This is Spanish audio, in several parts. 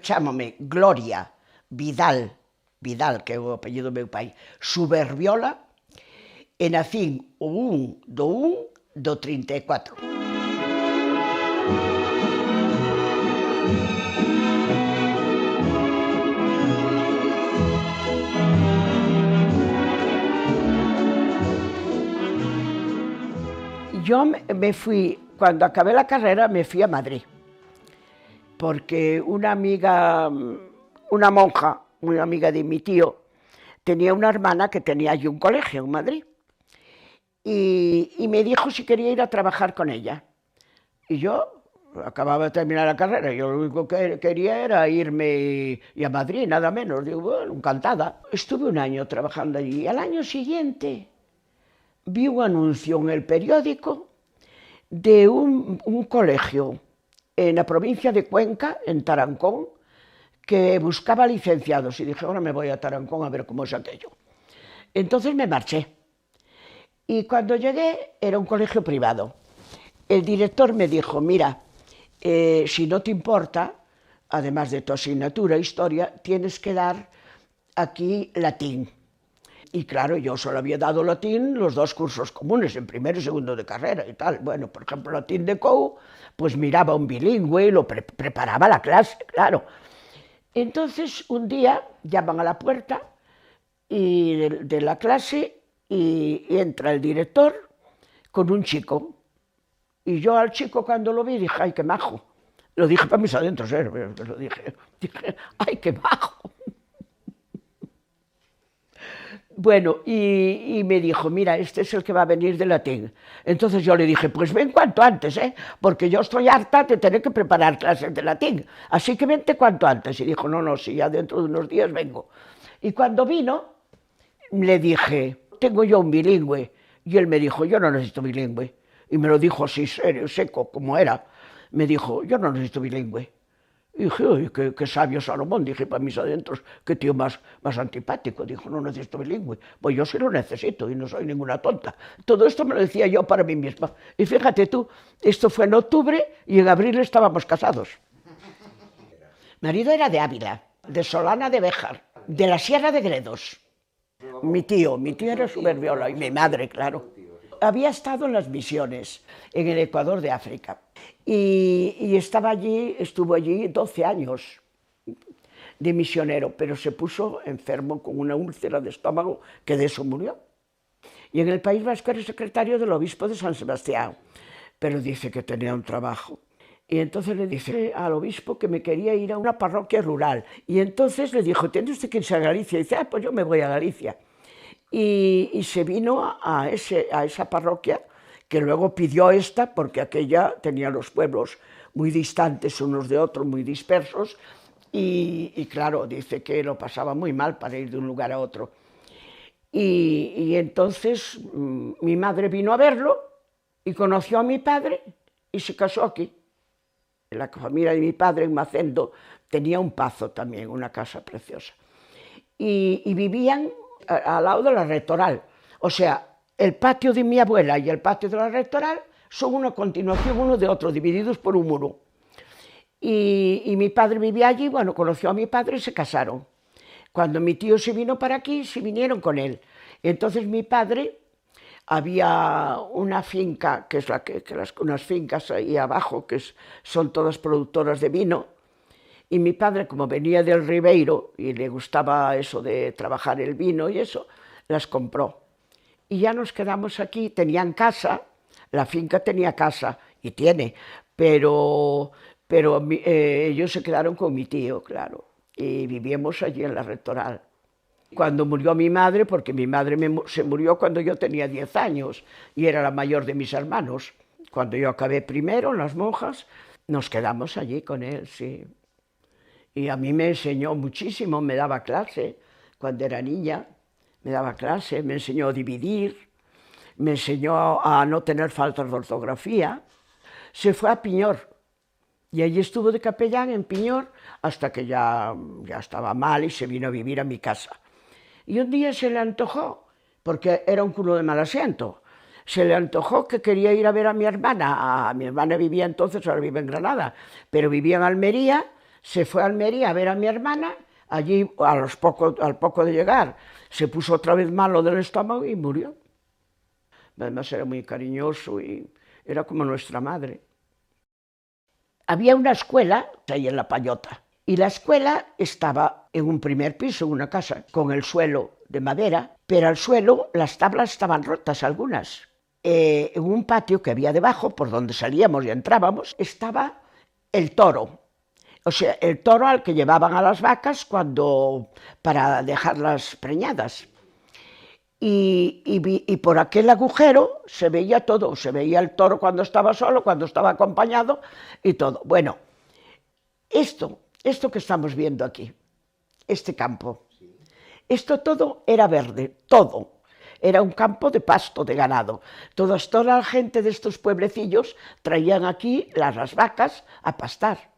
chámame Gloria Vidal, Vidal, que é o apellido do meu pai, Suberbiola, e nacín o 1/1/34. Yo me fui, cuando acabé la carrera, me fui a Madrid, porque una amiga, una monja, muy amiga de mi tío, tenía una hermana que tenía allí un colegio en Madrid, y me dijo si quería ir a trabajar con ella. Y yo acababa de terminar la carrera, yo lo único que quería era irme y a Madrid, nada menos. Digo, bueno, encantada. Estuve un año trabajando allí, y al año siguiente vi un anuncio en el periódico de un colegio en la provincia de Cuenca, en Tarancón, que buscaba licenciados, y dije, ahora me voy a Tarancón a ver cómo es aquello. Entonces me marché, y cuando llegué era un colegio privado. El director me dijo, mira, si no te importa, además de tu asignatura, historia, tienes que dar aquí latín. Y claro, yo solo había dado latín los 2 cursos comunes, en primero y segundo de carrera y tal. Bueno, por ejemplo, latín de COU, pues miraba a un bilingüe y lo preparaba la clase, claro. Entonces, un día llaman a la puerta de la clase y entra el director con un chico. Y yo al chico, cuando lo vi, dije, ¡ay, qué majo! Lo dije para mis adentros, lo dije, ¡ay, qué majo! Bueno, y me dijo, mira, este es el que va a venir de latín. Entonces yo le dije, pues ven cuanto antes, porque yo estoy harta de tener que preparar clases de latín, así que vente cuanto antes. Y dijo, no, no, sí, ya dentro de unos días vengo. Y cuando vino, le dije, tengo yo un bilingüe. Y él me dijo, yo no necesito bilingüe. Y me lo dijo así, serio, seco, como era. Me dijo, yo no necesito bilingüe. Y dije, uy, qué sabio Salomón, dije para mis adentros, qué tío más antipático. Dijo, no necesito bilingüe. Pues yo sí lo necesito y no soy ninguna tonta. Todo esto me lo decía yo para mí misma. Y fíjate tú, esto fue en octubre y en abril estábamos casados. Mi marido era de Ávila, de Solana de Béjar, de la Sierra de Gredos. Mi tío era Suberbiola, y mi madre, claro. Había estado en las misiones, en el Ecuador de África, y estuvo allí 12 años de misionero, pero se puso enfermo con una úlcera de estómago, que de eso murió. Y en el País Vasco era secretario del obispo de San Sebastián, pero dice que tenía un trabajo. Y entonces le dice al obispo que me quería ir a una parroquia rural. Y entonces le dijo, ¿tiene usted que irse a Galicia? Y dice, pues yo me voy a Galicia. Y se vino a esa parroquia, que luego pidió esta, porque aquella tenía los pueblos muy distantes unos de otros, muy dispersos, y claro, dice que lo pasaba muy mal para ir de un lugar a otro. Y entonces mi madre vino a verlo y conoció a mi padre y se casó aquí. La familia de mi padre en Macendo tenía un pazo también, una casa preciosa. Y vivían al lado de la Rectoral. O sea, el patio de mi abuela y el patio de la Rectoral son una continuación uno de otro, divididos por un muro. Y mi padre vivía allí, bueno, conoció a mi padre y se casaron. Cuando mi tío se vino para aquí, se vinieron con él. Entonces mi padre, había una finca, que es unas fincas ahí abajo, que son todas productoras de vino, y mi padre, como venía del Ribeiro y le gustaba eso de trabajar el vino y eso, las compró. Y ya nos quedamos aquí, tenían casa, la finca tenía casa, y tiene, pero ellos se quedaron con mi tío, claro, y vivíamos allí en la Rectoral. Cuando murió mi madre, porque mi madre se murió cuando yo tenía 10 años, y era la mayor de mis hermanos. Cuando yo acabé primero en las monjas, nos quedamos allí con él, sí. Y a mí me enseñó muchísimo, me daba clase, cuando era niña, me daba clase, me enseñó a dividir, me enseñó a no tener faltas de ortografía. Se fue a Piñor, y allí estuvo de capellán en Piñor, hasta que ya estaba mal y se vino a vivir a mi casa. Y un día se le antojó, porque era un culo de mal asiento, se le antojó que quería ir a ver a mi hermana. Mi hermana vivía entonces, ahora vive en Granada, pero vivía en Almería. se fue a Almería a ver a mi hermana, allí al poco de llegar se puso otra vez malo del estómago y murió. Además era muy cariñoso y era como nuestra madre. Había una escuela ahí en La Payota y la escuela estaba en un primer piso, en una casa, con el suelo de madera, pero al suelo las tablas estaban rotas algunas. En un patio que había debajo, por donde salíamos y entrábamos, estaba el toro. O sea, el toro al que llevaban a las vacas para dejarlas preñadas. Y por aquel agujero se veía todo, se veía el toro cuando estaba solo, cuando estaba acompañado y todo. Bueno, esto que estamos viendo aquí, este campo, esto todo era verde, todo. Era un campo de pasto, de ganado. Toda la gente de estos pueblecillos traían aquí las vacas a pastar.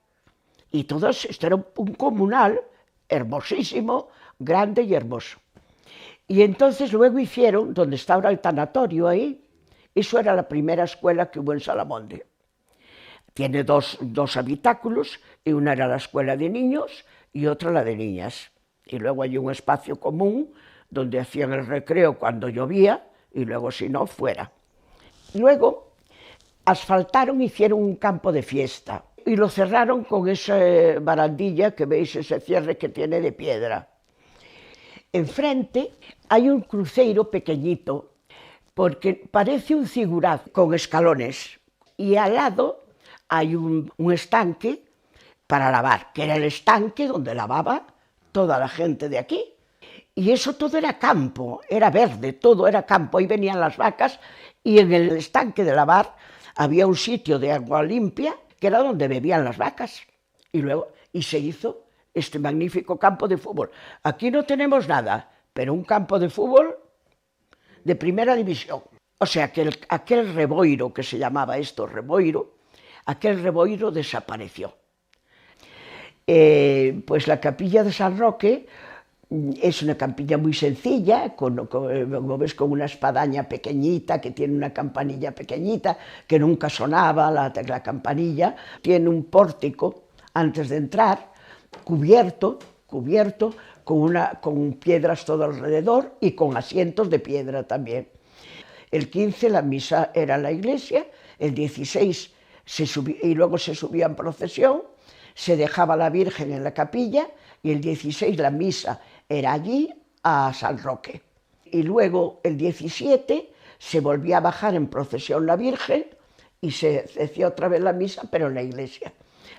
Y todo esto era un comunal hermosísimo, grande y hermoso. Y entonces luego hicieron, donde está ahora el tanatorio ahí, eso era la primera escuela que hubo en Salamonde. Tiene dos habitáculos, y una era la escuela de niños y otra la de niñas. Y luego hay un espacio común donde hacían el recreo cuando llovía y luego si no, fuera. Luego asfaltaron, hicieron un campo de fiesta y lo cerraron con esa barandilla que veis, ese cierre que tiene de piedra. Enfrente hay un cruceiro pequeñito, porque parece un zigurat con escalones, y al lado hay un estanque para lavar, que era el estanque donde lavaba toda la gente de aquí. Y eso todo era campo, era verde, todo era campo. Ahí venían las vacas y en el estanque de lavar había un sitio de agua limpia que era donde bebían las vacas. Y se hizo este magnífico campo de fútbol. Aquí no tenemos nada, pero un campo de fútbol de primera división. O sea, que aquel reboiro, que se llamaba esto reboiro, aquel reboiro desapareció. Pues la capilla de San Roque es una capilla muy sencilla, como ves, con una espadaña pequeñita, que tiene una campanilla pequeñita, que nunca sonaba la campanilla. Tiene un pórtico antes de entrar, cubierto con piedras todo alrededor y con asientos de piedra también. El 15 la misa era en la iglesia, el 16 y luego se subía en procesión, se dejaba la Virgen en la capilla y el 16 la misa era allí a San Roque. Y luego el 17 se volvía a bajar en procesión la Virgen y se decía otra vez la misa, pero en la iglesia.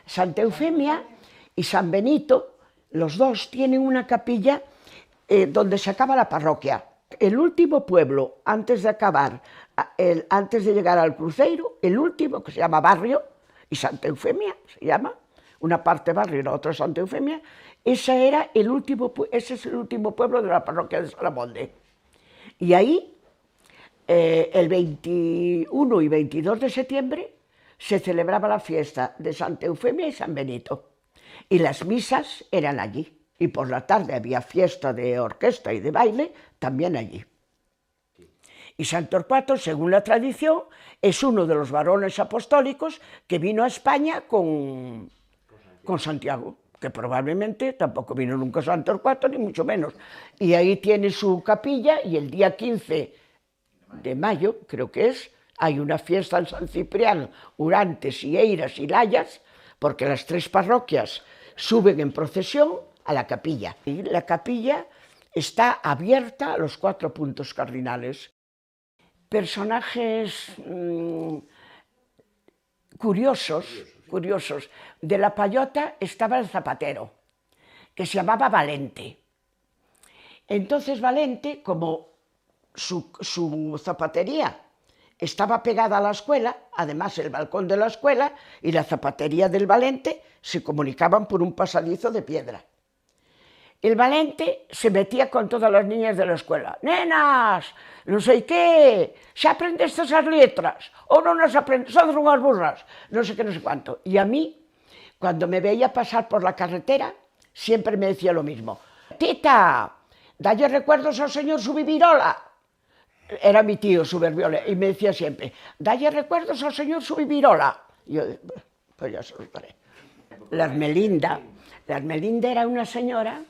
Santa Eufemia y San Benito, los dos tienen una capilla donde se acaba la parroquia. El último pueblo, antes de llegar al cruceiro, el último, que se llama Barrio, y Santa Eufemia se llama, una parte Barrio y la otra Santa Eufemia, ese es el último pueblo de la parroquia de Salamonde. Y ahí, el 21 y 22 de septiembre, se celebraba la fiesta de Santa Eufemia y San Benito. Y las misas eran allí. Y por la tarde había fiesta de orquesta y de baile también allí. Y San Torcuato, según la tradición, es uno de los varones apostólicos que vino a España con Santiago, que probablemente tampoco vino nunca San Torcuato, ni mucho menos. Y ahí tiene su capilla, y el día 15 de mayo, creo que hay una fiesta en San Ciprián, Urantes, y Eiras y Layas, porque las tres parroquias suben en procesión a la capilla. Y la capilla está abierta a los 4 puntos cardinales. Personajes curiosos. De La Payota estaba el zapatero, que se llamaba Valente. Entonces Valente, como su zapatería estaba pegada a la escuela, además el balcón de la escuela y la zapatería del Valente se comunicaban por un pasadizo de piedra. El Valente se metía con todas las niñas de la escuela. «Nenas, no sé qué, ¿se aprendes esas letras? ¿O no las aprendes? Son unas burras», no sé qué, no sé cuánto. Y a mí, cuando me veía pasar por la carretera, siempre me decía lo mismo. «Tita, dalle recuerdos al señor Subivirola». Era mi tío Subivirola, y me decía siempre, «dalle recuerdos al señor Subivirola». Y yo, pues ya se los daré. La Ermelinda, La Ermelinda era una señora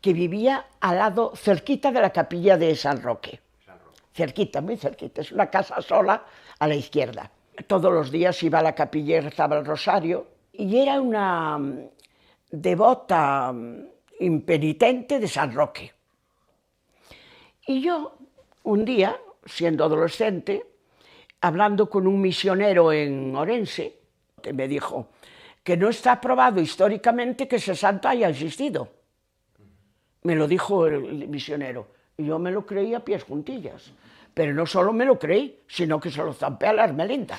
que vivía al lado, cerquita de la capilla de San Roque. Cerquita, muy cerquita, es una casa sola a la izquierda. Todos los días iba a la capilla y rezaba el rosario, y era una devota impenitente de San Roque. Y yo, un día, siendo adolescente, hablando con un misionero en Orense, que me dijo que no está probado históricamente que ese santo haya existido. Me lo dijo el misionero, y yo me lo creí a pies juntillas. Pero no solo me lo creí, sino que se lo zampé a la Ermelinda.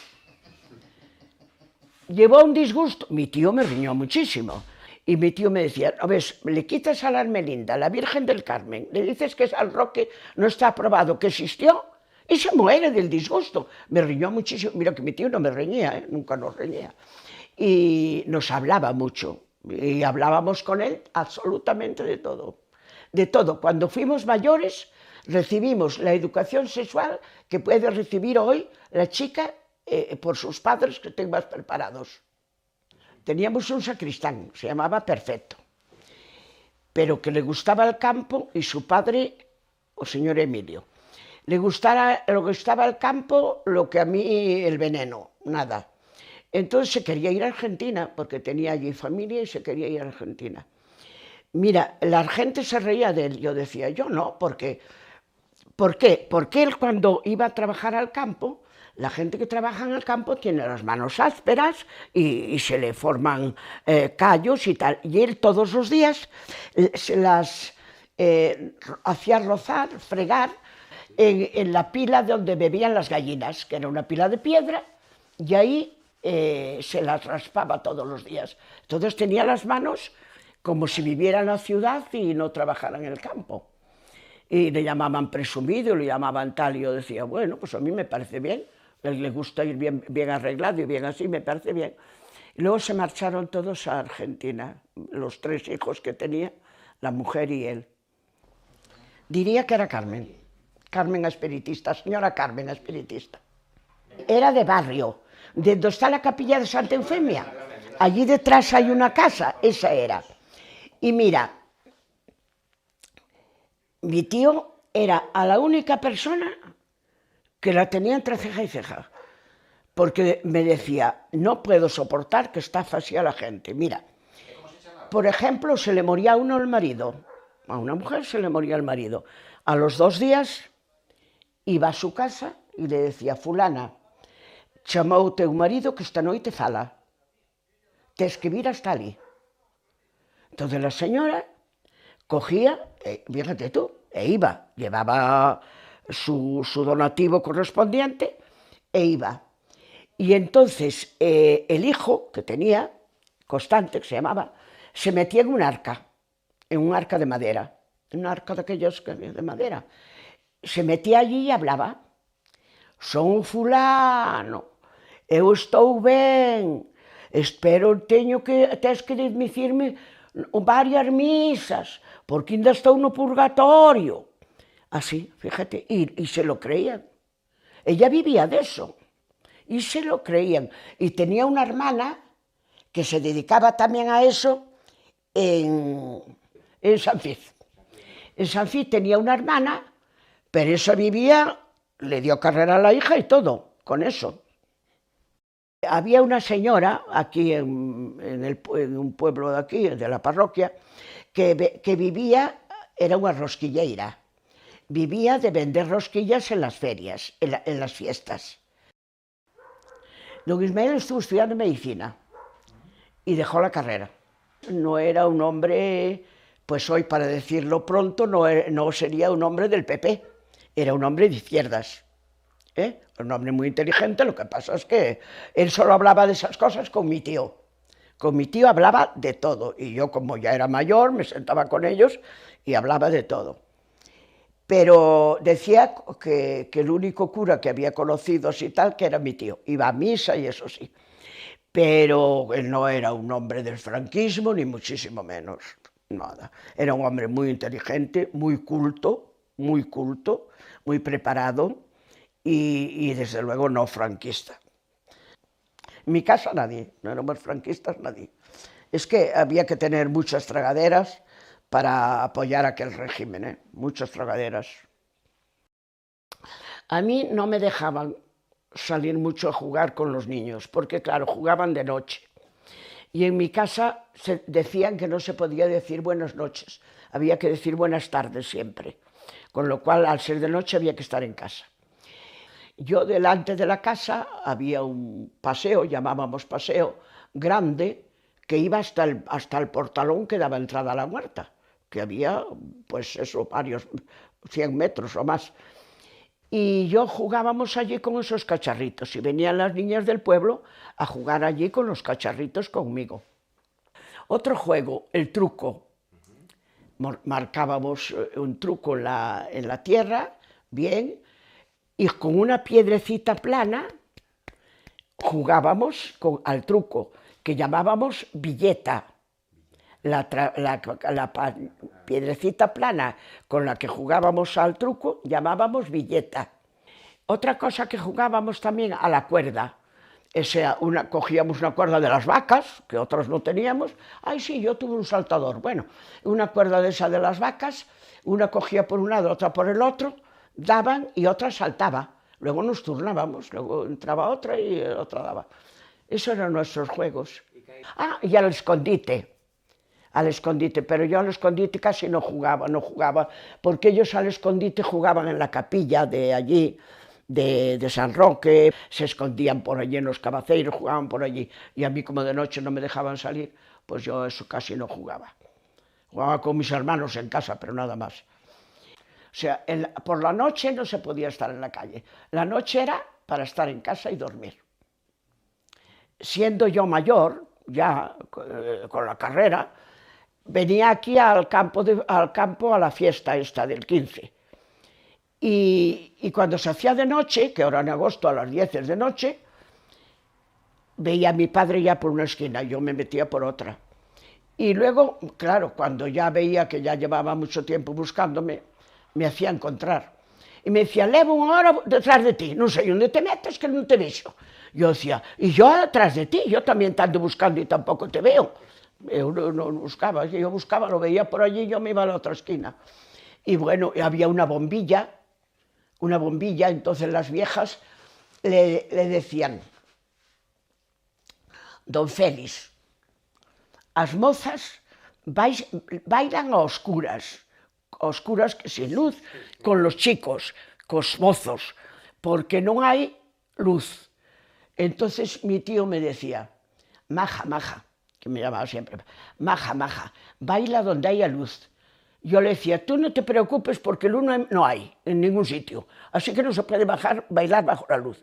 Llevó un disgusto, mi tío me riñó muchísimo, y mi tío me decía, ¿no ves? Le quitas a la Ermelinda, la Virgen del Carmen, le dices que San Roque no está probado que existió, y se muere del disgusto. Me riñó muchísimo, mira que mi tío no me reñía, nunca nos reñía, y nos hablaba mucho, y hablábamos con él absolutamente de todo. De todo. Cuando fuimos mayores, recibimos la educación sexual que puede recibir hoy la chica por sus padres que estén más preparados. Teníamos un sacristán, se llamaba Perfecto, pero que le gustaba el campo, y su padre, o señor Emilio, le gustaba el campo lo que a mí el veneno, nada. Entonces se quería ir a Argentina, porque tenía allí familia y se quería ir a Argentina. Mira, la gente se reía de él, yo decía, yo no, porque, ¿por qué? Porque él cuando iba a trabajar al campo, la gente que trabaja en el campo tiene las manos ásperas y se le forman callos y tal, y él todos los días se las hacía rozar, fregar en la pila donde bebían las gallinas, que era una pila de piedra, y ahí se las raspaba todos los días. Entonces tenía las manos como si viviera en la ciudad y no trabajara en el campo. Y le llamaban presumido, le llamaban tal, y yo decía, bueno, pues a mí me parece bien, a él le gusta ir bien, bien arreglado y bien así, me parece bien. Y luego se marcharon todos a Argentina, los 3 hijos que tenía, la mujer y él. Diría que era Carmen, Carmen Espiritista, señora Carmen Espiritista. Era de barrio, de donde está la capilla de Santa Eufemia. Allí detrás hay una casa, esa era. Y mira, mi tío era a la única persona que la tenía entre ceja y ceja, porque me decía, no puedo soportar que estafa así a la gente. Mira, por ejemplo, se le moría a uno el marido, a una mujer se le moría el marido. A los 2 días iba a su casa y le decía, fulana, chamou teu marido que esta noite fala, tes que vir hasta ali. Entonces la señora cogía, fíjate tú, e iba, llevaba su donativo correspondiente e iba. Y entonces el hijo que tenía, Constante, que se llamaba, se metía en un arca de madera, un arca de aquellos de madera. Se metía allí y hablaba. Son fulano, eu estou ben, espero tes que dicirme varias misas, porque ainda estou no purgatorio. Así, fíjate, y se lo creían. Ella vivía de eso, y se lo creían. Y tenía una hermana que se dedicaba también a eso en Sanfiz. En Sanfiz tenía una hermana, pero esa vivía, le dio carrera a la hija y todo, con eso. Había una señora aquí en un pueblo de aquí, de la parroquia, que vivía, era unha rosquilleira, vivía de vender rosquillas en las ferias, en las fiestas. Don Ismael estuvo estudiando medicina y dejó la carrera. No era un hombre, pues hoy para decirlo pronto, no sería un hombre del PP, era un hombre de izquierdas. Un hombre muy inteligente, lo que pasa es que él solo hablaba de esas cosas con mi tío. Con mi tío hablaba de todo, y yo como ya era mayor me sentaba con ellos y hablaba de todo. Pero decía que el único cura que había conocido así tal, que era mi tío. Iba a misa y eso sí. Pero él no era un hombre del franquismo, ni muchísimo menos, nada. Era un hombre muy inteligente, muy culto, muy preparado, y desde luego no franquista. En mi casa nadie, no éramos franquistas nadie. Es que había que tener muchas tragaderas para apoyar aquel régimen, muchas tragaderas. A mí no me dejaban salir mucho a jugar con los niños, porque claro, jugaban de noche. Y en mi casa decían que no se podía decir buenas noches, había que decir buenas tardes siempre, con lo cual al ser de noche había que estar en casa. Yo delante de la casa había un paseo, llamábamos paseo, grande, que iba hasta el portalón que daba entrada a la huerta, que había, pues eso, varios, 100 metros o más. Y yo jugábamos allí con esos cacharritos, y venían las niñas del pueblo a jugar allí con los cacharritos conmigo. Otro juego, el truco. Marcábamos un truco en la tierra, bien, y con una piedrecita plana jugábamos al truco, que llamábamos billeta. La piedrecita plana con la que jugábamos al truco llamábamos billeta. Otra cosa que jugábamos también a la cuerda. Cogíamos una cuerda de las vacas, que otros no teníamos. Ay, sí, yo tuve un saltador. Bueno, una cuerda de esa de las vacas, una cogía por un lado, otra por el otro, daban y otra saltaba. Luego nos turnábamos, luego entraba otra y otra daba. Esos eran nuestros juegos. Ah, y al escondite, pero yo al escondite casi no jugaba, porque ellos al escondite jugaban en la capilla de allí, de San Roque, se escondían por allí en los cabaceiros, jugaban por allí, y a mí como de noche no me dejaban salir, pues yo eso casi no jugaba. Jugaba con mis hermanos en casa, pero nada más. O sea, por la noche no se podía estar en la calle, la noche era para estar en casa y dormir. Siendo yo mayor, ya con la carrera, venía aquí al campo a la fiesta esta del 15. Y cuando se hacía de noche, que ahora en agosto a las 10 es de noche, veía a mi padre ya por una esquina, yo me metía por otra. Y luego, claro, cuando ya veía que ya llevaba mucho tiempo buscándome, me hacía encontrar. Y me decía, levo unha hora detrás de ti, non sei onde te metes que non te vexo. Yo decía, y yo detrás de ti, yo también te ando buscando y tampoco te veo. Yo no buscaba, yo buscaba, lo veía por allí, yo me iba a la otra esquina. Y bueno, había una bombilla, entonces las viejas le decían, don Félix, as mozas bailan a oscuras que sin luz, con los chicos, cos mozos, porque non hai luz. Entonces mi tío me decía, maja, maja, que me llamaba siempre, maja, maja, baila donde haya luz. Yo le decía, tú no te preocupes porque luz no hay en ningún sitio, así que no se puede bailar bajo la luz.